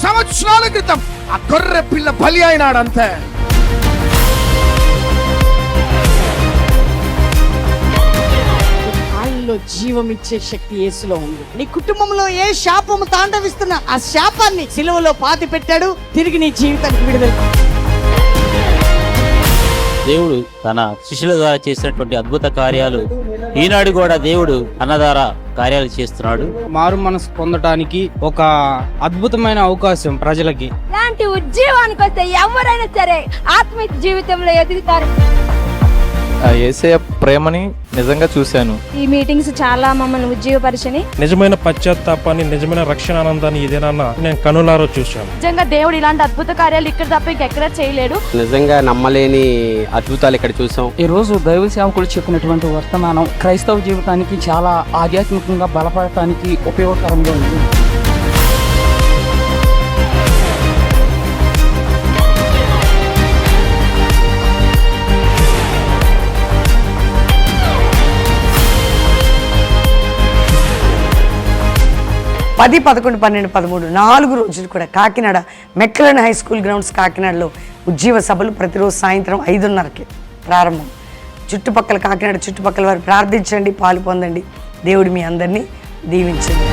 సంవత్సరాల క్రితం ఆ గొర్రె పిల్ల బలి అయినాడంతే. జీవం ఇచ్చే శక్తి యేసులో ఉంది. నీ కుటుంబంలో ఏ శాపము తాండవిస్తున్నా ఆ శాపాన్ని సిలువలో పాతి పెట్టాడు. తిరిగి నీ జీవితానికి విడుదల. దేవుడు తన శిష్యుల ద్వారా చేసినటువంటి అద్భుత కార్యాలు ఈనాడు కూడా దేవుడు అన్న ద్వారా కార్యాలు చేస్తున్నాడు. మారు మనసు పొందటానికి ఒక అద్భుతమైన అవకాశం ప్రజలకి. ఇలాంటి ఉద్యోగానికి వస్తే ఎవరైనా సరే ఆత్మీయ జీవితంలో ఎదుగుతారు. యేసయ్య ప్రేమని నిజంగా చూశాను. ఈ మీటింగ్స్ చాలా మమ్మల్ని ఉజ్జీవపరిచని, నిజమైన పశ్చాత్తాపాన్ని, నిజమైన రక్షణ ఆనందాన్ని ఇదేనన్నా నేను కనులారో చూశాను. నిజంగా దేవుడు ఇలాంటి అద్భుత కార్యాలు ఇక్కడ తప్ప ఇంకెక్కడ చేయలేడు. నిజంగా నమ్మలేని అద్భుతాలు ఇక్కడ చూసాం. ఈ రోజు దైవ సేవకులు చెప్పినటువంటి వర్తమానం క్రైస్తవ జీవితానికి చాలా ఆధ్యాత్మికంగా బలపడటానికి ఉపయోగకరంగా ఉంది. పది 11 12 13 4 రోజులు కూడా కాకినాడ మెక్కలన్ హై స్కూల్ గ్రౌండ్స్ కాకినాడలో ఉజ్జీవ సభలు ప్రతిరోజు సాయంత్రం 5:30కి ప్రారంభం. కాకినాడ చుట్టుపక్కల వారు ప్రార్థించండి, పాలు పొందండి. దేవుడు మీ అందరినీ దీవించండి.